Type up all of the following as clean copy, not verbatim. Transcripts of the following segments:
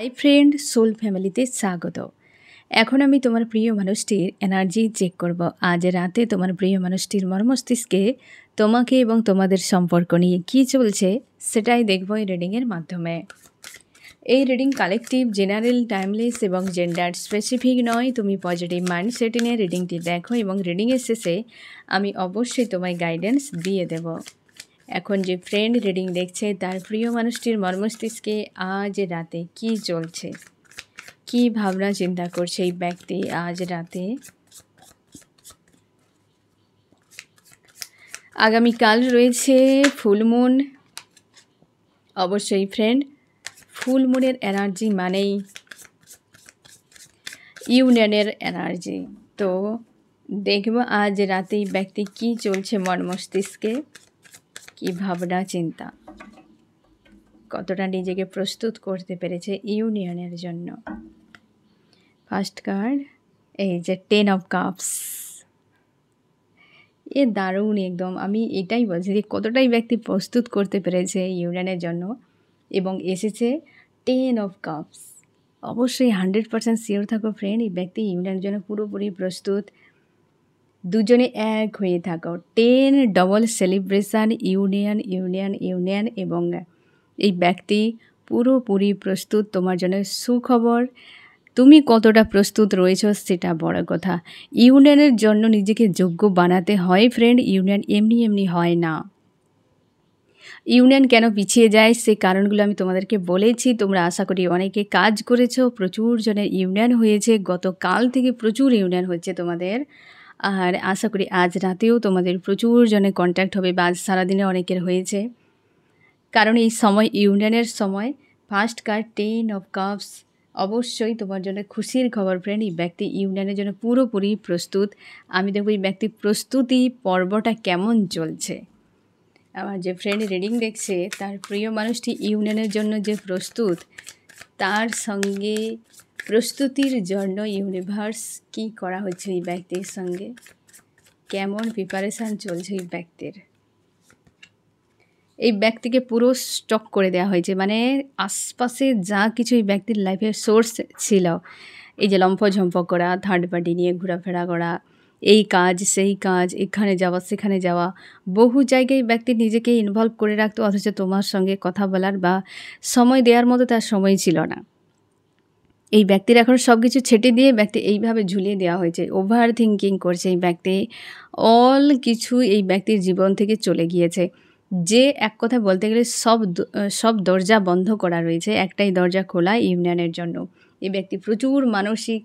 Hi friend, soul ফ্যামিলিতে স্বাগত। এখন আমি তোমার প্রিয় মানুষটির এনার্জি চেক করব। আজ রাতে তোমার প্রিয় মানুষটির মর্মস্তিষ্কে তোমাকে এবং তোমাদের সম্পর্ক নিয়ে কী চলছে সেটাই দেখব এই রিডিংয়ের মাধ্যমে। এই রিডিং কালেকটিভ, জেনারেল, টাইমলেস এবং জেন্ডার স্পেসিফিক নয়। তুমি পজিটিভ মাইন্ডসেট নিয়ে রিডিংটি দেখো এবং রিডিংয়ের শেষে আমি অবশ্যই তোমায় গাইডেন্স দিয়ে দেব। এখন যে ফ্রেন্ড রিডিং দেখছে তার প্রিয় মানুষটির মর্মস্তিষ্কে আজ রাতে কি চলছে, কি ভাবনা চিন্তা করছে এই ব্যক্তি আজ রাতে। আগামীকাল রয়েছে ফুলমুন। অবশ্যই ফ্রেন্ড, ফুলমুনের এনার্জি মানেই ইউনিয়নের এনার্জি। তো দেখব আজ রাতে এই ব্যক্তি কি চলছে মর্মস্তিষ্কে, কি ভাবনা চিন্তা, কতটা নিজেকে প্রস্তুত করতে পেরেছে ইউনিয়নের জন্য। ফার্স্ট কার্ড, এই যে 10 অফ কাপস। এ দারুণ, একদম আমি এটাই বলছি যে কতটাই ব্যক্তি প্রস্তুত করতে পেরেছে ইউনিয়নের জন্য। এবং এসেছে 10 অফ কাপস। অবশ্যই 100% শিওর থাকো ফ্রেন্ড, এই ব্যক্তি ইউনিয়নের জন্য পুরোপুরি প্রস্তুত। দুজনে এক হয়ে থাকো। 10 double celebration, union union union. এবং এই ব্যক্তি পুরোপুরি প্রস্তুত তোমার জন্য। সুখবর, তুমি কতটা প্রস্তুত রয়েছ সেটা বড় কথা। ইউনিয়নের জন্য নিজেকে যোগ্য বানাতে হয় ফ্রেন্ড, ইউনিয়ন এমনি এমনি হয় না। ইউনিয়ন কেন পিছিয়ে যায় সে কারণগুলো আমি তোমাদেরকে বলেছি। তোমরা আশা করি অনেকে কাজ করেছো, প্রচুর জনের ইউনিয়ন হয়েছে। গতকাল থেকে প্রচুর ইউনিয়ন হচ্ছে তোমাদের। আর আশা করি আজ রাতেও তোমাদের প্রচুর জনের কন্ট্যাক্ট হবে বা আজ সারাদিনে অনেকের হয়েছে। কারণ এই সময় ইউনিয়নের সময়। ফার্স্ট কার্ড 10 অফ কাপস, অবশ্যই তোমার জন্য খুশির খবর ফ্রেন্ড। এই ব্যক্তি ইউনিয়নের জন্য পুরোপুরি প্রস্তুত। আমি দেখব এই ব্যক্তি প্রস্তুতি পর্বটা কেমন চলছে। আমার যে ফ্রেন্ড রিডিং দেখছে তার প্রিয় মানুষটি ইউনিয়নের জন্য যে প্রস্তুত, তার সঙ্গে প্রস্তুতির জন্য ইউনিভার্স কী করা হচ্ছে এই ব্যক্তির সঙ্গে, কেমন প্রিপারেশান চলছে এই ব্যক্তির। এই ব্যক্তিকে পুরো স্টক করে দেওয়া হয়েছে, মানে আশপাশে যা কিছু এই ব্যক্তির লাইফের সোর্স ছিল, এই যে লম্ফঝম্প করা, থার্ড পার্টি নিয়ে ঘোরাফেরা করা, এই কাজ সেই কাজ, এখানে যাওয়া সেখানে যাওয়া, বহু জায়গায় ব্যক্তি নিজেকে ইনভলভ করে রাখতো, অথচ তোমার সঙ্গে কথা বলার বা সময় দেওয়ার মতো তার সময় ছিল না। এই ব্যক্তির এখন সব কিছু ছেটে দিয়ে ব্যক্তি এইভাবে ঝুলিয়ে দেওয়া হয়েছে। ওভার থিঙ্কিং করছে এই ব্যক্তি, অল কিছু এই ব্যক্তির জীবন থেকে চলে গিয়েছে। যে এক কথা বলতে গেলে সব দরজা বন্ধ করা রয়েছে, একটাই দরজা খোলা ইউনিয়নের জন্য। এই ব্যক্তি প্রচুর মানসিক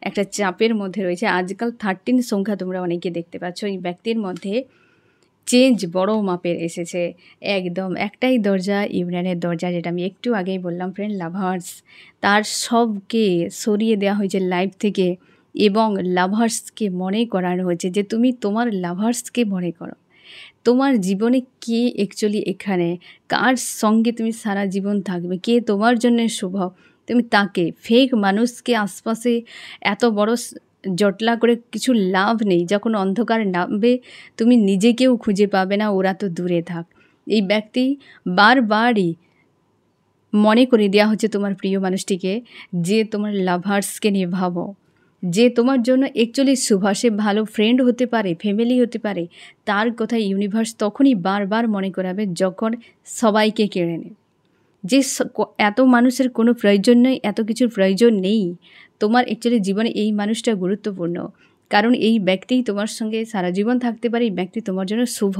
একটা চাপের মধ্যে রয়েছে। আজকাল 13 সংখ্যা তোমরা অনেকে দেখতে পাচ্ছ। এই ব্যক্তির মধ্যে চেঞ্জ বড় মাপের এসেছে। একদম একটাই দরজা, ইউনিয়নের দরজা, যেটা আমি একটু আগেই বললাম ফ্রেন্ড, লাভার্স। তার সবকে সরিয়ে দেওয়া হয়েছে লাইফ থেকে এবং লাভার্সকে মনে করানো হয়েছে যে তুমি তোমার লাভার্সকে মনে করো। তোমার জীবনে কে অ্যাকচুয়ালি এখানে, কার সঙ্গে তুমি সারা জীবন থাকবে, কে তোমার জন্য শুভ, তুমি তাকে। ফেক মানুষকে আশপাশে এত বড় জটলা করে কিছু লাভ নেই। যখন অন্ধকার নামবে তুমি নিজেকেও খুঁজে পাবে না, ওরা তো দূরে থাক। এই ব্যক্তি বারবারই মনে করে দেওয়া হচ্ছে তোমার প্রিয় মানুষটিকে যে তোমার লাভার্সকে নিয়ে ভাবো, যে তোমার জন্য অ্যাকচুয়ালি শুভ, সে ভালো ফ্রেন্ড হতে পারে, ফ্যামিলি হতে পারে। তার কথা ইউনিভার্স তখনই বারবার মনে করাবে যখন সবাইকে কেড়ে নেয়। যে এত মানুষের কোনো প্রয়োজন নেই, এত কিছুর প্রয়োজন নেই। তোমার অ্যাকচুয়ালি জীবনে এই মানুষটা গুরুত্বপূর্ণ, কারণ এই ব্যক্তিই তোমার সঙ্গে সারা জীবন থাকতে পারে। এই ব্যক্তি তোমার জন্য শুভ।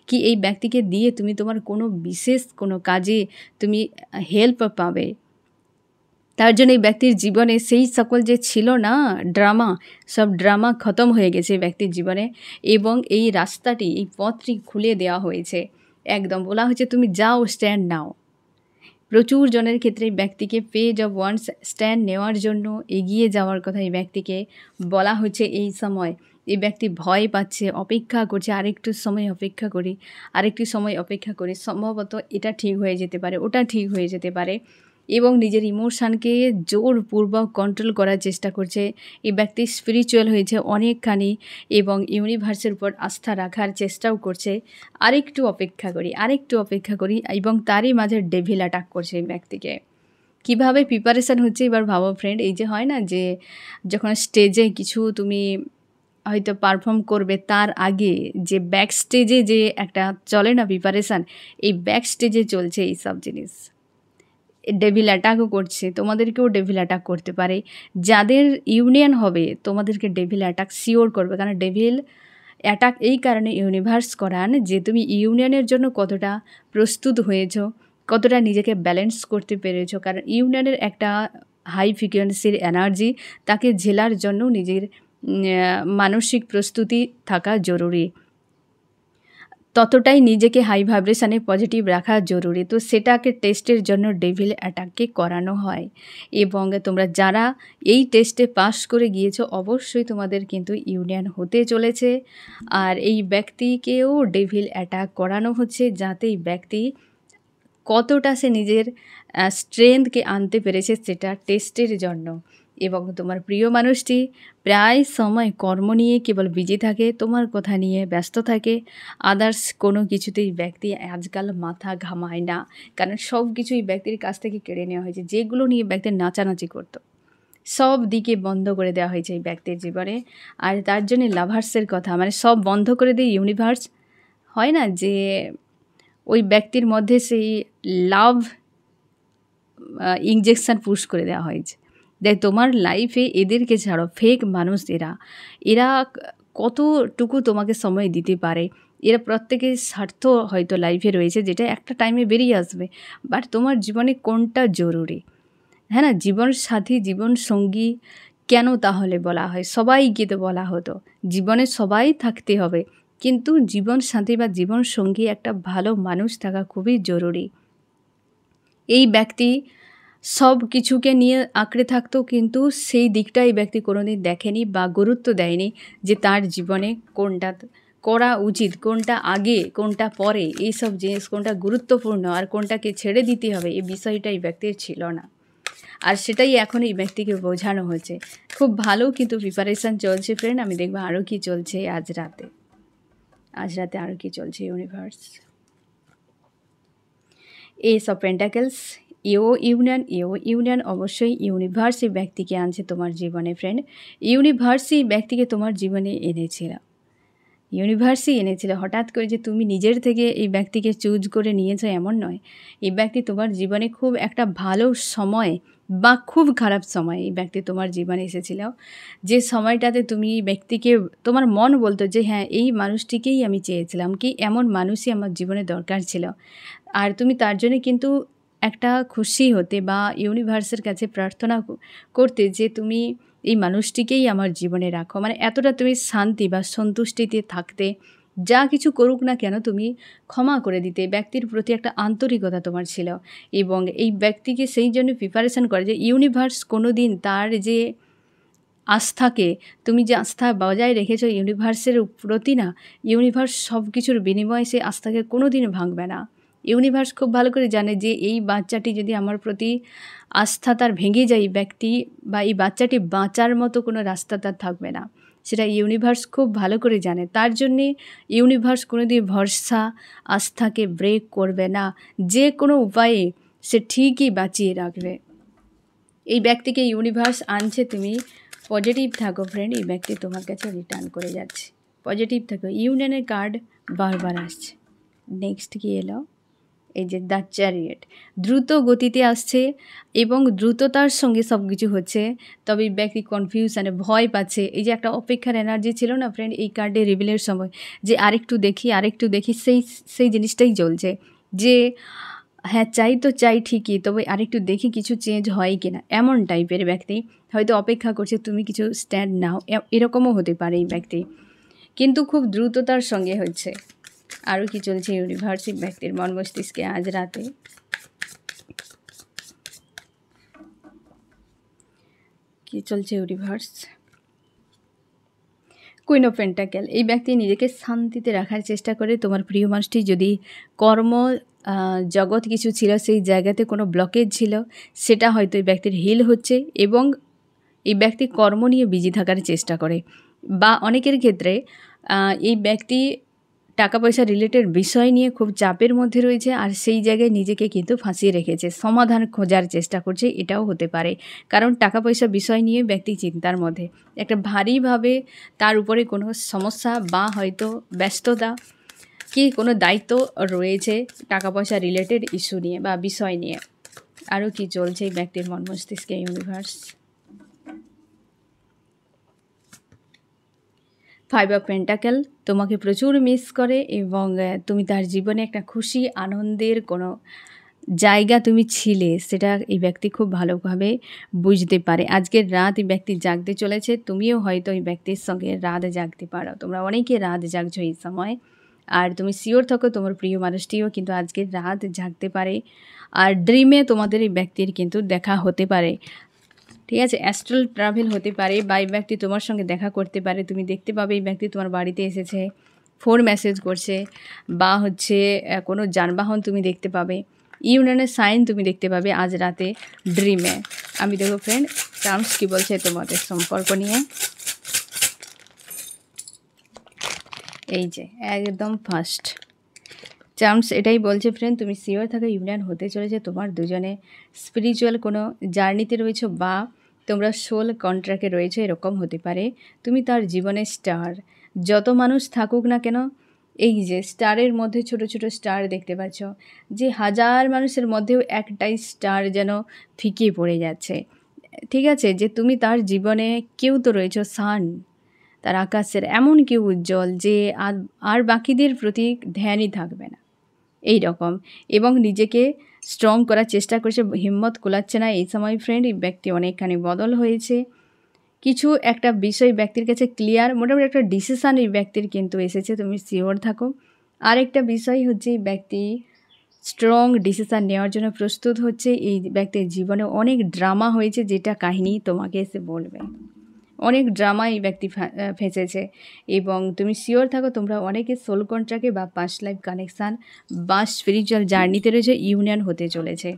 কি এই ব্যক্তিকে দিয়ে তুমি তোমার কোনো বিশেষ কোনো কাজে তুমি হেল্প পাবে। তার জন্য এই ব্যক্তির জীবনে সেই সকল যে ছিল না ড্রামা, সব ড্রামা খতম হয়ে গেছে এই ব্যক্তির জীবনে। এবং এই রাস্তাটি, এই পথটি খুলে দেওয়া হয়েছে। একদম বলা হয়েছে তুমি যাও, স্ট্যান্ড নাও। প্রচুর জনের ক্ষেত্রে এই ব্যক্তিকে পেজ অফ ওয়ান্স স্ট্যান্ড নেওয়ার জন্য এগিয়ে যাওয়ার কথা এই ব্যক্তিকে বলা হচ্ছে। এই সময় এই ব্যক্তি ভয় পাচ্ছে, অপেক্ষা করছে, আরেকটু সময় অপেক্ষা করি, আরেকটু সময় অপেক্ষা করি, সম্ভবত এটা ঠিক হয়ে যেতে পারে, ওটা ঠিক হয়ে যেতে পারে। এবং নিজের ইমোশানকে জোরপূর্বক কন্ট্রোল করার চেষ্টা করছে। এই ব্যক্তি স্পিরিচুয়াল হয়েছে অনেকখানি এবং ইউনিভার্সের উপর আস্থা রাখার চেষ্টাও করছে। আরেকটু অপেক্ষা করি, আরেকটু অপেক্ষা করি। এবং তারই মাঝে ডেভিল অ্যাটাক করছে এই ব্যক্তিকে। কিভাবে প্রিপারেশান হচ্ছে এবার ভাবো ফ্রেন্ড। এই যে হয় না যে যখন স্টেজে কিছু তুমি হয়তো পারফর্ম করবে, তার আগে যে ব্যাক স্টেজে যে একটা চলে না প্রিপারেশান, এই ব্যাক স্টেজে চলছে এইসব জিনিস। ডেভিল অ্যাটাকও করছে, তোমাদেরকেও ডেভিল অ্যাটাক করতে পারে। যাদের ইউনিয়ন হবে তোমাদেরকে ডেভিল অ্যাটাক শিওর করবে, কারণ ডেভিল অ্যাটাক এই কারণে ইউনিভার্স করান যে তুমি ইউনিয়নের জন্য কতটা প্রস্তুত হয়েছ, কতটা নিজেকে ব্যালেন্স করতে পেরেছো। কারণ ইউনিয়নের একটা হাই ফ্রিকোয়েন্সির এনার্জি, তাকে ঝেলার জন্য নিজের মানসিক প্রস্তুতি থাকা জরুরি, ততটাই নিজেকে হাই ভাইব্রেশানে পজিটিভ রাখা জরুরি। তো সেটাকে টেস্টের জন্য ডেভিল অ্যাটাককে করানো হয়। এবং তোমরা যারা এই টেস্টে পাস করে গিয়েছো অবশ্যই তোমাদের কিন্তু ইউনিয়ন হতে চলেছে। আর এই ব্যক্তিকেও ডেভিল অ্যাটাক করানো হচ্ছে, যাতে এই ব্যক্তি কতটা সে নিজের স্ট্রেংথকে আনতে পেরেছে সেটা টেস্টের জন্য। এবং তোমার প্রিয় মানুষটি প্রায় সময় কর্ম নিয়ে কেবল বিজি থাকে, তোমার কথা নিয়ে ব্যস্ত থাকে, আদার্স কোনো কিছুতেই ব্যক্তি আজকাল মাথা ঘামায় না, কারণ সব কিছুই ব্যক্তির কাছ থেকে কেড়ে নেওয়া হয়েছে। যেগুলো নিয়ে ব্যক্তি নাচানাচি করতো সব দিকে বন্ধ করে দেওয়া হয়েছে এই ব্যক্তির জীবনে। আর তার জন্যে লাভার্সের কথা মানে সব বন্ধ করে দিয়ে ইউনিভার্স, হয় না যে ওই ব্যক্তির মধ্যে সেই লাভ ইনজেকশান পুশ করে দেওয়া হয়েছে। দেখ তোমার লাইফে এদেরকে ছাড়ো, ফেক মানুষ এরা কতটুকু তোমাকে সময় দিতে পারে। এরা প্রত্যেকের স্বার্থ হয়তো লাইফে রয়েছে, যেটা একটা টাইমে বেরিয়ে আসবে। বাট তোমার জীবনে কোনটা জরুরি, হ্যাঁ না, জীবন সাথী জীবন সঙ্গী কেন তাহলে বলা হয়? সবাইকে তো বলা হতো জীবনে সবাই থাকতে হবে, কিন্তু জীবন সাথী বা জীবন সঙ্গী একটা ভালো মানুষ থাকা খুবই জরুরি। এই ব্যক্তি সব কিছুকে নিয়ে আঁকড়ে থাকতো, কিন্তু সেই দিকটা এই ব্যক্তি কোনোদিন দেখেনি বা গুরুত্ব দেয়নি যে তার জীবনে কোনটা করা উচিত, কোনটা আগে কোনটা পরে, এইসব জিনিস কোনটা গুরুত্বপূর্ণ আর কোনটাকে ছেড়ে দিতে হবে, এই বিষয়টা এই ব্যক্তির ছিল না। আর সেটাই এখন এই ব্যক্তিকে বোঝানো হয়েছে। খুব ভালো কিন্তু প্রিপারেশান চলছে ফ্রেন্ড। আমি দেখবো আরও কি চলছে আজ রাতে আরও কি চলছে universe. S of pentacles, union অবশ্যই ইউনিভার্সই ব্যক্তিকে আনছে তোমার জীবনে ফ্রেন্ড। ইউনিভার্সই ব্যক্তিকে তোমার জীবনে এনেছিল। হঠাৎ করে যে তুমি নিজের থেকে এই ব্যক্তিকে চুজ করে নিয়েছো এমন নয়। এই ব্যক্তি তোমার জীবনে খুব একটা ভালো সময় বা খুব খারাপ সময় এই ব্যক্তি তোমার জীবনে এসেছিল, যে সময়টাতে তুমি এই ব্যক্তিকে, তোমার মন বলতো যে হ্যাঁ এই মানুষটিকেই আমি চেয়েছিলাম, কি এমন মানুষই আমার জীবনে দরকার ছিল। আর তুমি তার জন্য কিন্তু একটা খুশি হতে বা ইউনিভার্সের কাছে প্রার্থনা করতে যে তুমি এই মানুষটিকেই আমার জীবনে রাখো, মানে এতটা তুমি শান্তি বা সন্তুষ্টিতে থাকতে, যা কিছু করুক না কেন তুমি ক্ষমা করে দিতে। ব্যক্তির প্রতি একটা আন্তরিকতা তোমার ছিল। এবং এই ব্যক্তিকে সেই জন্য প্রিপারেশান করে যে ইউনিভার্স কোনো দিন তার যে আস্থাকে, তুমি যে আস্থা বজায় রেখেছো ইউনিভার্সের প্রতি না, ইউনিভার্স সব কিছুর বিনিময়ে সেই আস্থাকে কোনো দিন ভাঙবে না। ইউনিভার্স খুব ভালো করে জানে যে এই বাচ্চাটি যদি আমার প্রতি আস্থা তার ভেঙে যায় ব্যক্তি, বা এই বাচ্চাটি বাঁচার মতো কোনো রাস্তা তার থাকবে না, সেটা ইউনিভার্স খুব ভালো করে জানে। তার জন্যে ইউনিভার্স কোনো দিন ভরসা আস্থাকে ব্রেক করবে না, যে কোনো উপায়ে সে ঠিকই বাঁচিয়ে রাখবে। এই ব্যক্তিকে ইউনিভার্স আনছে, তুমি পজিটিভ থাকো ফ্রেন্ড, এই ব্যক্তি তোমার কাছে রিটার্ন করে যাচ্ছে। পজিটিভ থাকো। ইউনিয়নের কার্ড বারবার আসছে। নেক্সট কি এলো? এই যে দ্য চ্যারিয়ট, দ্রুত গতিতে আসছে এবং দ্রুততার সঙ্গে সব কিছু হচ্ছে। তবে এই ব্যক্তি কনফিউশনে ভয় পাচ্ছে। এই যে একটা অপেক্ষার এনার্জি ছিল না ফ্রেন্ড এই কার্ডে রিভিলের সময়, যে আরেকটু দেখি, সেই জিনিসটাই চলছে। যে হ্যাঁ চাই ঠিকই, তবে আরেকটু দেখি কিছু চেঞ্জ হয় কি না, এমন টাইপের ব্যক্তি হয়তো অপেক্ষা করছে তুমি কিছু স্ট্যান্ড নাও, এরকমও হতে পারে এই ব্যক্তি, কিন্তু খুব দ্রুততার সঙ্গে হচ্ছে। আরও কি চলছে ইউনিভার্স ব্যক্তির মন মস্তিষ্কে আজ রাতে? কি চলছে ইউনিভার্স? কুইন অফ পেন্টাকেল, এই ব্যক্তি নিজেকে শান্তিতে রাখার চেষ্টা করে। তোমার প্রিয় মানুষটি যদি কর্ম জগৎ কিছু ছিল, সেই জায়গাতে কোনো ব্লকেজ ছিল, সেটা হয়তো এই ব্যক্তির হিল হচ্ছে এবং এই ব্যক্তি কর্ম নিয়ে বিজি থাকার চেষ্টা করে। বা অনেকের ক্ষেত্রে এই ব্যক্তি টাকা পয়সা রিলেটেড বিষয় নিয়ে খুব চাপের মধ্যে রয়েছে, আর সেই জায়গায় নিজেকে কিন্তু ফাঁসিয়ে রেখেছে, সমাধান খোঁজার চেষ্টা করছে, এটাও হতে পারে। কারণ টাকা পয়সা বিষয় নিয়ে ব্যক্তি চিন্তার মধ্যে একটা ভারীভাবে তার উপরে কোনো সমস্যা বা হয়তো ব্যস্ততা কি কোনো দায়িত্ব রয়েছে টাকা পয়সা রিলেটেড ইস্যু নিয়ে বা বিষয় নিয়ে। আরও কি চলছে এই ব্যক্তির মন মস্তিষ্কে ইউনিভার্স? 5 অফ পেন্টাকেল তোমাকে প্রচুর মিস করে এবং তুমি তার জীবনে একটা খুশি আনন্দের কোনো জায়গা তুমি ছিলে, সেটা এই ব্যক্তি খুব ভালোভাবে বুঝতে পারে। আজকের রাত এই ব্যক্তি জাগতে চলেছে, তুমিও হয়তো এই ব্যক্তির সঙ্গে রাত জাগতে পারো, তোমরা অনেকে রাত জাগছো এই সময়। আর তুমি শিওর থাকো তোমার প্রিয় মানুষটিও কিন্তু আজকের রাত জাগতে পারে, আর ড্রিমে তোমাদের এই ব্যক্তির কিন্তু দেখা হতে পারে। ঠিক আছে, অ্যাস্ট্রাল ট্রাভেল হতে পারে বা এই ব্যক্তি তোমার সঙ্গে দেখা করতে পারে। তুমি দেখতে পাবে এই ব্যক্তি তোমার বাড়িতে এসেছে, ফোন মেসেজ করছে, বা হচ্ছে কোনো যানবাহন তুমি দেখতে পাবে, ইউনিয়নের সাইন তুমি দেখতে পাবে আজ রাতে ড্রিমে। আমি দেখো ফ্রেন্ড টার্মস কী বলছে তোমাদের সম্পর্ক নিয়ে। এই যে একদম ফার্স্ট চার্মস এটাই বলছে ফ্রেন্ড, তুমি শিওর থাকা ইউনিয়ন হতে চলেছে, তোমার দুজনে স্পিরিচুয়াল কোনো জার্নিতে রয়েছো বা তোমরা সোল কন্ট্রাক্টে রয়েছো, এরকম হতে পারে। তুমি তার জীবনে স্টার, যত মানুষ থাকুক না কেন, এই যে স্টারের মধ্যে ছোট ছোট স্টার দেখতে পাচ্ছ, যে হাজার মানুষের মধ্যেও একটাই স্টার যেন ফিকে পড়ে যাচ্ছে। ঠিক আছে, যে তুমি তার জীবনে কেউ তো রয়েছো সান, তার আকাশের এমন কেউ উজ্জ্বল যে আর বাকিদের প্রতি ধ্যানই থাকবে না এই রকম, এবং নিজেকে স্ট্রং করার চেষ্টা করছে, হিম্মত কুলাচ্ছে না এই সময় ফ্রেন্ড। এই ব্যক্তি অনেকখানি বদল হয়েছে, কিছু একটা বিষয় ব্যক্তির কাছে ক্লিয়ার, মোটামুটি একটা ডিসিশান এই ব্যক্তির কিন্তু এসেছে, তুমি শিওর থাকো। আরেকটা বিষয় হচ্ছে এই ব্যক্তি স্ট্রং ডিসিশান নেওয়ার জন্য প্রস্তুত হচ্ছে। এই ব্যক্তির জীবনে অনেক ড্রামা হয়েছে, যেটা কাহিনী তোমাকে এসে বলবে, অনেক ড্রামা এই ব্যক্তি ফেঁসেছে, এবং তুমি শিওর থাকো তোমরা অনেকে সোল কন্ট্রাক্টে বা পাস্ট লাইফ কানেকশান বা স্পিরিচুয়াল জার্নিতে রয়েছে, ইউনিয়ন হতে চলেছে।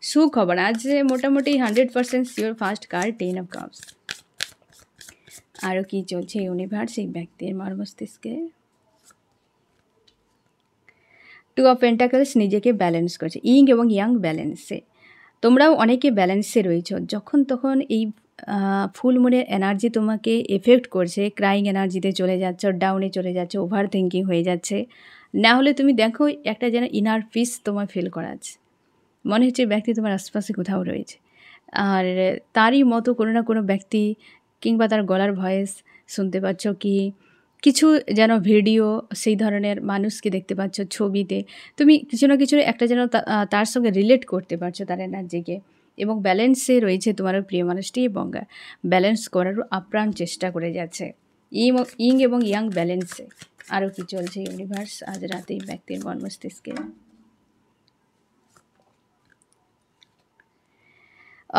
সুখবর আজ মোটামুটি 100% sure. First card 10 of cups. আরও কি চলছে ইউনিভার্স এই ব্যক্তির মস্তিষ্কে? 2 অফ পেন্টাকলস নিজেকে ব্যালেন্স করছে, ইং এবং ইয়াং ব্যালেন্সে। তোমরাও অনেকে ব্যালেন্সে রয়েছো, যখন তখন এই ফুল মুনের এনার্জি তোমাকে এফেক্ট করছে, ক্রাইং এনার্জিতে চলে যাচ্ছ, ডাউনে চলে যাচ্ছ, ওভার থিঙ্কিং হয়ে যাচ্ছে। না হলে তুমি দেখো একটা যেন ইনার পিস তোমার ফিল করাচ্ছে, মনে হচ্ছে ব্যক্তি তোমার আশপাশে কোথাও রয়েছে, আর তারই মতো কোনো না কোনো ব্যক্তি কিংবা তার গলার ভয়েস শুনতে পাচ্ছ, কি কিছু যেন ভিডিও সেই ধরনের মানুষকে দেখতে পাচ্ছ ছবিতে, তুমি কিছু না কিছু একটা যেন তার সঙ্গে রিলেট করতে পারছো তার এনার্জিকে, এবং ব্যালেন্সে রয়েছে তোমার প্রিয় মানুষটি, এবং ব্যালেন্স করারও আপ্রাণ চেষ্টা করে যাচ্ছে, ইং এবং ইয়াং ব্যালেন্সে। আরও কি চলছে ইউনিভার্স আজ রাতেই ব্যক্তির মন মস্তিষ্কে?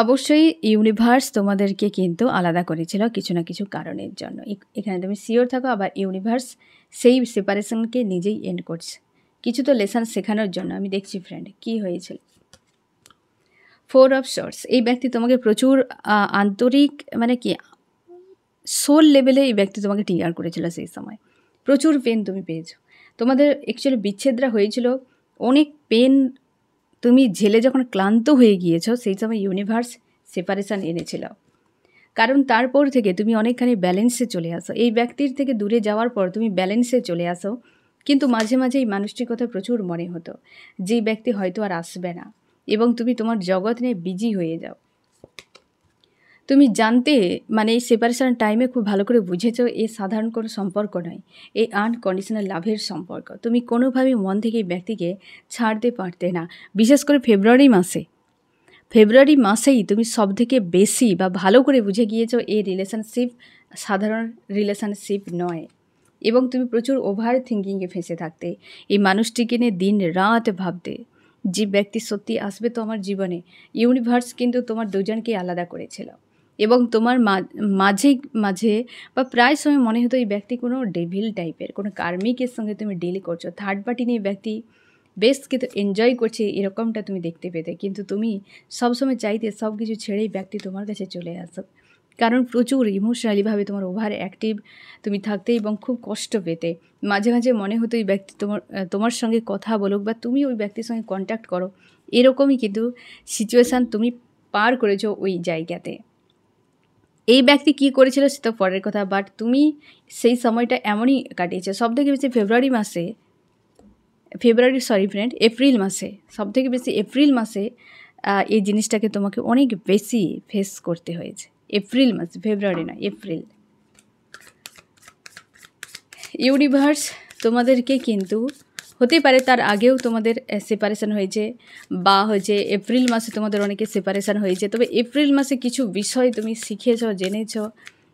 অবশ্যই ইউনিভার্স তোমাদেরকে কিন্তু আলাদা করেছিল কিছু না কিছু কারণের জন্য, এখানে তুমি শিওর থাকো। আবার ইউনিভার্স সেই সেপারেশনকে নিজেই এন্ড করছে, কিছু তো লেসন শেখানোর জন্য। আমি দেখছি ফ্রেন্ড কি হয়েছিল। 4 অফ শর্টস, এই ব্যক্তি তোমাকে প্রচুর আন্তরিক মানে কি সোল লেভেলে এই ব্যক্তি তোমাকে টিয়ার করেছিল, সেই সময় প্রচুর পেন তুমি পেয়েছো, তোমাদের অ্যাকচুয়ালি বিচ্ছেদরা হয়েছিল, অনেক পেন তুমি ঝেলে যখন ক্লান্ত হয়ে গিয়েছো, সেই সময় ইউনিভার্স সেপারেশন এনেছিল। কারণ তারপর থেকে তুমি অনেকখানি ব্যালেন্সে চলে আসো, এই ব্যক্তির থেকে দূরে যাওয়ার পর তুমি ব্যালেন্সে চলে আসো, কিন্তু মাঝে মাঝে এই মানুষটির কথা প্রচুর মনে হতো, যে ব্যক্তি হয়তো আর আসবে না, এবং তুমি তোমার জগৎ নিয়ে বিজি হয়ে যাও। তুমি জানতে মানে এই সেপারেশন টাইমে খুব ভালো করে বুঝেছো এ সাধারণ কোনো সম্পর্ক নয়, এই আনকন্ডিশনাল লাভের সম্পর্ক। তুমি কোনোভাবেই মন থেকে এই ব্যক্তিকে ছাড়তে পারতে না, বিশেষ করে ফেব্রুয়ারি মাসেই তুমি সবথেকে বেশি বা ভালো করে বুঝে গিয়েছো এই রিলেশনশিপ সাধারণ রিলেশনশিপ নয়, এবং তুমি প্রচুর ওভার থিঙ্কিংয়ে ফেঁসে থাকতে, এই মানুষটিকে নিয়ে দিন রাত ভাবতে, যে ব্যক্তি সত্যি আসবে তো আমার জীবনে। ইউনিভার্স কিন্তু তোমার দুজনকে আলাদা করেছিল, এবং তোমার মাঝে মাঝে বা প্রায় সময় মনে হতো এই ব্যক্তি কোনো ডেভিল টাইপের, কোনো কার্মিকের সঙ্গে তুমি ডিল করছো, থার্ড পার্টি নিয়ে ব্যক্তি বেশ কিন্তু এনজয় করছে, এরকমটা তুমি দেখতে পেতে, কিন্তু তুমি সবসময় চাইতে সব কিছু ছেড়েই ব্যক্তি তোমার কাছে চলে আসো, কারণ প্রচুর ইমোশনালিভাবে তোমার ওভার অ্যাক্টিভ তুমি থাকতে এবং খুব কষ্ট পেতে। মাঝে মাঝে মনে হতো এই ব্যক্তি তোমার সঙ্গে কথা বলুক বা তুমি ওই ব্যক্তির সঙ্গে কন্ট্যাক্ট করো, এরকমই কিন্তু সিচুয়েশান তুমি পার করেছো ওই জায়গাতে। এই ব্যক্তি কী করেছিল সে তো পরের কথা, বাট তুমি সেই সময়টা এমনই কাটিয়েছো। সবথেকে বেশি এপ্রিল মাসে, সবথেকে বেশি এপ্রিল মাসে এই জিনিসটাকে তোমাকে অনেক বেশি ফেস করতে হয়েছে। এপ্রিল মাসে, ফেব্রুয়ারি না, এপ্রিল। ইউনিভার্স তোমাদেরকে কিন্তু হতে পারে তার আগেও তোমাদের সেপারেশন হয়েছে বা হচ্ছে এপ্রিল মাসে তোমাদের অনেকে সেপারেশন হয়েছে, তবে এপ্রিল মাসে কিছু বিষয় তুমি শিখেছ, জেনেছ,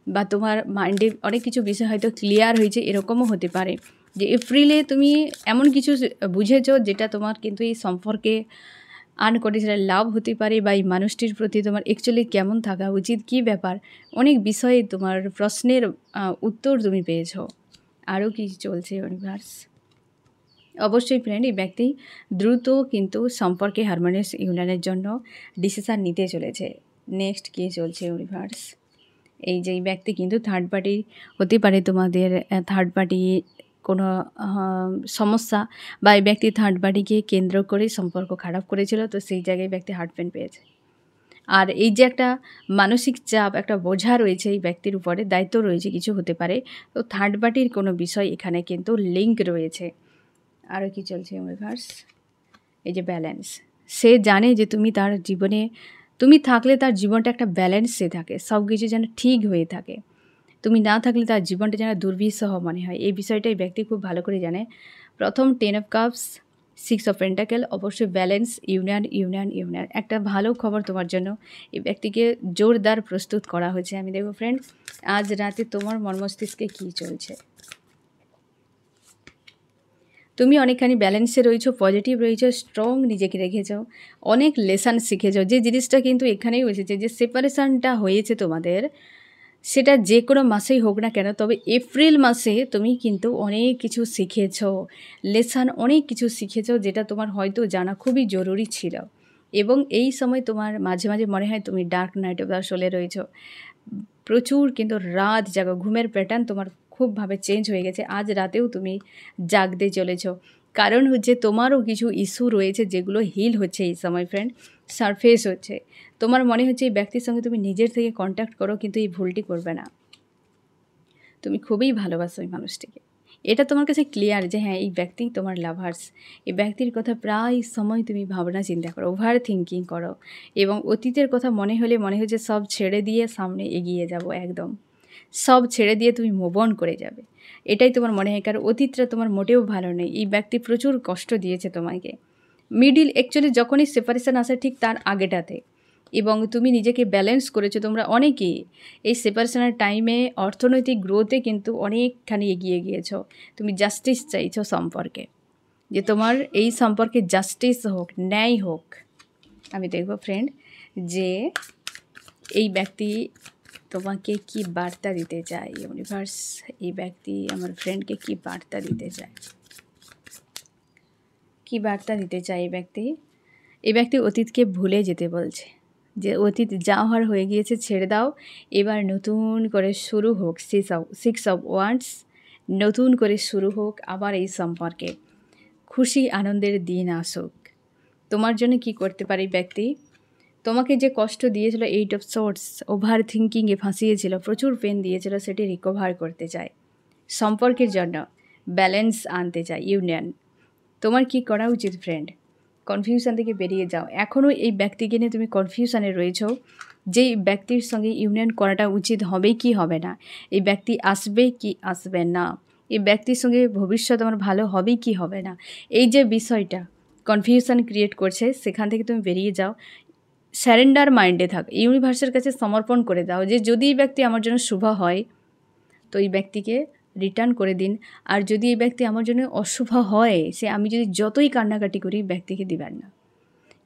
বা তোমার মাইন্ডে অনেক কিছু বিষয় হয়তো ক্লিয়ার হয়েছে, এরকমও হতে পারে যে এপ্রিলে তুমি এমন কিছু বুঝেছ যেটা তোমার কিন্তু এই সম্পর্কে আনকন্ডিশনাল লাভ হতে পারে, বা এই মানুষটির প্রতি তোমার অ্যাকচুয়ালি কেমন থাকা উচিত, কী ব্যাপার, অনেক বিষয়ে তোমার প্রশ্নের উত্তর তুমি পেয়েছ। আরও কি চলছে ইউনিভার্স? অবশ্যই ফ্রেন্ড, এই ব্যক্তি দ্রুত কিন্তু সম্পর্কে হারমোনিয়াস ইউনিয়নের জন্য ডিসিশান নিতে চলেছে। নেক্সট কী চলছে ইউনিভার্স? এই যে এই ব্যক্তি কিন্তু থার্ড পার্টি হতে পারে, তোমাদের থার্ড পার্টি কোনো সমস্যা বা এই ব্যক্তি থার্ড পার্টিকে কেন্দ্র করে সম্পর্ক খারাপ করেছিল, তো সেই জায়গায় ব্যক্তি হার্ট পেন পেয়েছে। আর এই যে একটা মানসিক চাপ, একটা বোঝা রয়েছে এই ব্যক্তির উপরে, দায়িত্ব রয়েছে কিছু হতে পারে, তো থার্ড পার্টির কোনো বিষয় এখানে কিন্তু লিঙ্ক রয়েছে। আরও কি চলছে ইউনিভার্স? এই যে ব্যালেন্স, সে জানে যে তুমি তার জীবনে তুমি থাকলে তার জীবনটা একটা ব্যালেন্সে থাকে, সব কিছু যেন ঠিক হয়ে থাকে। তুমি না থাকলে তার জীবনটা যেন দুর্বিষহ মনে হয়, এই বিষয়টা এই ব্যক্তি খুব ভালো করে জানে। প্রথম 10 অফ কাপস, 6 অফ পেন্টাকেল, অবশ্যই ব্যালেন্স, ইউনিয়ন। একটা ভালো খবর তোমার জন্য এই ব্যক্তিকে জোরদার প্রস্তুত করা হয়েছে। আমি দেখব ফ্রেন্ডস, আজ রাতে তোমার মন মস্তিষ্কে কী চলছে। তুমি অনেকখানি ব্যালেন্সে রয়েছো, পজিটিভ রয়েছো, স্ট্রং নিজেকে রেখেছো, অনেক লেসন শিখেছো। যে জিনিসটা কিন্তু এখানেই এসেছে, যে সেপারেশানটা হয়েছে তোমাদের, সেটা যে কোনো মাসেই হোক না কেন, তবে এপ্রিল মাসে তুমি কিন্তু অনেক কিছু শিখেছো, লেসন অনেক কিছু শিখেছো, যেটা তোমার হয়তো জানা খুবই জরুরি ছিল। এবং এই সময় তোমার মাঝে মাঝে মনে হয় তুমি ডার্ক নাইট অফ দ্য সোলে রয়েছো, প্রচুর কিন্তু রাত জাগো, ঘুমের প্যাটার্ন তোমার খুবভাবে চেঞ্জ হয়ে গেছে। আজ রাতেও তুমি জাগতে চলেছ, কারণ হচ্ছে তোমারও কিছু ইস্যু রয়েছে যেগুলো হিল হচ্ছে এই সময় ফ্রেন্ড, সারফেস হচ্ছে। তোমার মনে হচ্ছে এই ব্যক্তির সঙ্গে তুমি নিজের থেকে কন্ট্যাক্ট করো, কিন্তু এই ভুলটি করবে না। তুমি খুবই ভালোবাসো এই মানুষটিকে, এটা তোমার কাছে ক্লিয়ার যে হ্যাঁ, এই ব্যক্তি তোমার লাভার্স। এই ব্যক্তির কথা প্রায় সময় তুমি ভাবনা চিন্তা করো, ওভার থিঙ্কিং করো, এবং অতীতের কথা মনে হচ্ছে সব ছেড়ে দিয়ে সামনে এগিয়ে যাব, একদম সব ছেড়ে দিয়ে তুমি মুভ অন করে যাবে, এটাই তোমার মনে হয়। কারণ অতীতটা তোমার মোটেও ভালো নেই, এই ব্যক্তি প্রচুর কষ্ট দিয়েছে তোমাকে। মিডিল অ্যাকচুয়ালি যখনই সেপারেশন আসে ঠিক তার আগেটাতে, এবং তুমি নিজেকে ব্যালেন্স করেছো। তোমরা অনেকেই এই সেপারেশনের টাইমে অর্থনৈতিক গ্রোথে কিন্তু অনেকখানি এগিয়ে গিয়েছো। তুমি জাস্টিস চাইছো সম্পর্কে, যে তোমার এই সম্পর্কে জাস্টিস হোক, ন্যায় হোক। আমি দেখব ফ্রেন্ড যে এই ব্যক্তি তোমাকে কি বার্তা দিতে চায় ইউনিভার্স, এই ব্যক্তি আমার ফ্রেন্ডকে কি বার্তা দিতে চায়, কি বার্তা দিতে চায় এই ব্যক্তি অতীতকে ভুলে যেতে বলছে, যে অতীত যা হওয়ার হয়ে গিয়েছে ছেড়ে দাও, এবার নতুন করে শুরু হোক। 6 অফ ওয়ান্ডস, নতুন করে শুরু হোক আবার এই সম্পর্কে, খুশি আনন্দের দিন আসুক। তোমার জন্য কি করতে পারে ব্যক্তি? তোমাকে যে কষ্ট দিয়েছিল 8 অফ সোর্ডস, ওভার থিঙ্কিংয়ে ফাঁসিয়েছিল, প্রচুর পেন দিয়েছিল, সেটি রিকভার করতে চায়, সম্পর্কের জন্য ব্যালেন্স আনতে চায়, ইউনিয়ন। তোমার কি করা উচিত ফ্রেন্ড? কনফিউশন থেকে বেরিয়ে যাও। এখনও এই ব্যক্তিকে নিয়ে তুমি কনফিউশনে রয়েছো, যে ব্যক্তির সঙ্গে ইউনিয়ন করাটা উচিত হবে কি হবে না, এই ব্যক্তি আসবে কি আসবে না, এই ব্যক্তির সঙ্গে ভবিষ্যৎ আমার ভালো হবে কি হবে না, এই যে বিষয়টা কনফিউশন ক্রিয়েট করছে, সেখান থেকে তুমি বেরিয়ে যাও। স্যারেন্ডার মাইন্ডে থাক, ইউনিভার্সের কাছে সমর্পণ করে দাও, যে যদি এই ব্যক্তি আমার জন্য শুভ হয় তো এই ব্যক্তিকে রিটার্ন করে দিন, আর যদি এই ব্যক্তি আমার জন্য অশুভ হয়, সে আমি যদি যতই কান্নাকাটি করি ব্যক্তিকে দিবেন না।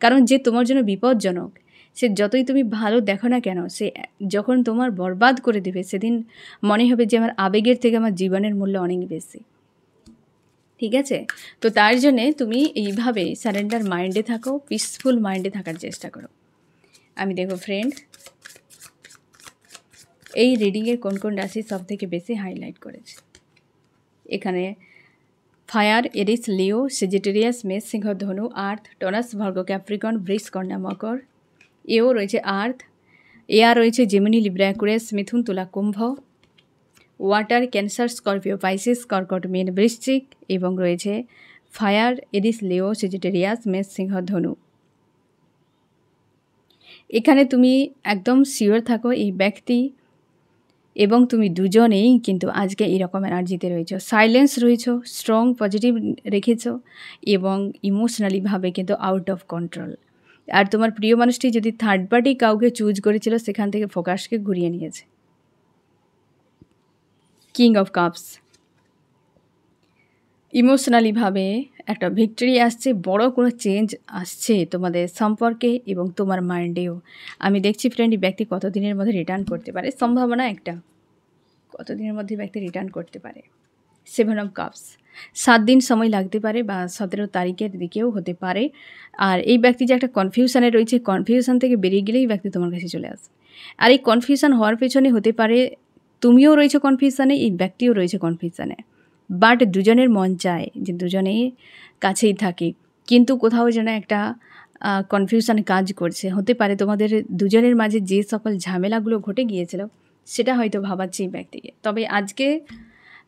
কারণ যে তোমার জন্য বিপজ্জনক, সে যতই তুমি ভালো দেখো না কেন, সে যখন তোমার বরবাদ করে দেবে, সেদিন মনে হবে যে আমার আবেগের থেকে আমার জীবনের মূল্য অনেক বেশি। ঠিক আছে? তো তার জন্যে তুমি এইভাবে সারেন্ডার মাইন্ডে থাকো, পিসফুল মাইন্ডে থাকার চেষ্টা করো। আমি দেখো ফ্রেন্ড, এই রিডিংয়ে কোন কোন রাশি সবথেকে বেশি হাইলাইট করেছে? এখানে ফায়ার, এরিস, লিও, সেজিটেরিয়াস, মেষ, সিংহ, ধনু, আর্থ, টনাস, ভার্গো, ক্যাপ্রিকন, বৃষ, কন্যা, মকর। এও রয়েছে আর্থ। এয়ার রয়েছে জেমিনি, লিব্রা, অ্যাকুয়ারিয়াস, মিথুন, তুলা, কুম্ভ। ওয়াটার, ক্যান্সার, স্করপিও, পাইসিস, কর্কট, মীন, বৃশ্চিক। এবং রয়েছে ফায়ার, এরিস, লিও, সেজিটেরিয়াস, মেষ, সিংহ, ধনু। এখানে তুমি একদম শিওর থাকো এই ব্যক্তি এবং তুমি দুজনেই কিন্তু আজকে এরকম এনার্জিতে রয়েছো, সাইলেন্স রয়েছো, স্ট্রং পজিটিভ রেখেছো এবং ইমোশনালিভাবে কিন্তু আউট অফ কন্ট্রোল। আর তোমার প্রিয় মানুষটি যদি থার্ড পার্টি কাউকে চুজ করেছিল, সেখান থেকে ফোকাসকে ঘুরিয়ে নিয়েছে। কিং অফ কাপস, ইমোশনালিভাবে একটা ভিক্টরি আসছে, বড় কোনো চেঞ্জ আসছে তোমাদের সম্পর্কে এবং তোমার মাইন্ডেও। আমি দেখছি ফ্রেন্ড, এই ব্যক্তি কতদিনের মধ্যে রিটার্ন করতে পারে, সম্ভাবনা একটা কতদিনের মধ্যে ব্যক্তি রিটার্ন করতে পারে। 7 অফ কাপস, 7 দিন সময় লাগতে পারে বা 17 তারিখের দিকেও হতে পারে। আর এই ব্যক্তি যে একটা কনফিউশনে রয়েছে, কনফিউশন থেকে বেরিয়ে গেলেই ব্যক্তি তোমার কাছে চলে আসে। আর এই কনফিউশন হওয়ার পেছনে হতে পারে তুমিও রয়েছে কনফিউশনে, এই ব্যক্তিও রয়েছে কনফিউশনে, বাট দুজনের মন চায় যে দুজনেই কাছেই থাকে, কিন্তু কোথাও যেন একটা কনফিউশন কাজ করছে। হতে পারে তোমাদের দুজনের মাঝে যে সকল ঝামেলাগুলো ঘটে গিয়েছিল সেটা হয়তো ভাবাচ্ছে এই ব্যক্তিকে। তবে আজকে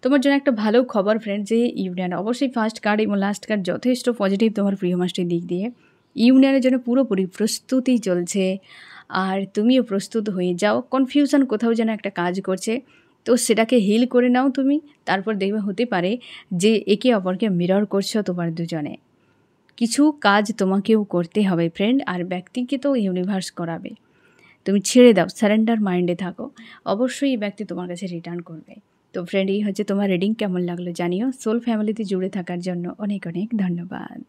তোমার জন্য একটা ভালো খবর ফ্রেন্ড, যে ইউনিয়ন, অবশ্যই ফার্স্ট কার্ড এবং লাস্ট কার্ড যথেষ্ট পজিটিভ তোমার প্রিয় মাসটির দিক দিয়ে। ইউনিয়নের জন্য পুরোপুরি প্রস্তুতি চলছে আর তুমিও প্রস্তুত হয়ে যাও। কনফিউশন কোথাও যেন একটা কাজ করছে, তো সেটাকে হিল করে নাও তুমি। তারপর দেখবে হতে পারে যে একে অপরকে মিরর করছো তোমার দুজনে। কিছু কাজ তোমাকেও করতে হবে ফ্রেন্ড, আর ব্যক্তিকে তো ইউনিভার্স করাবে। তুমি ছেড়ে দাও, সারেন্ডার মাইন্ডে থাকো, অবশ্যই এই ব্যক্তি তোমার কাছে রিটার্ন করবে। তো ফ্রেন্ড, এই হচ্ছে তোমার রিডিং, কেমন লাগলো জানিও। সোল ফ্যামিলিতে জুড়ে থাকার জন্য অনেক অনেক ধন্যবাদ।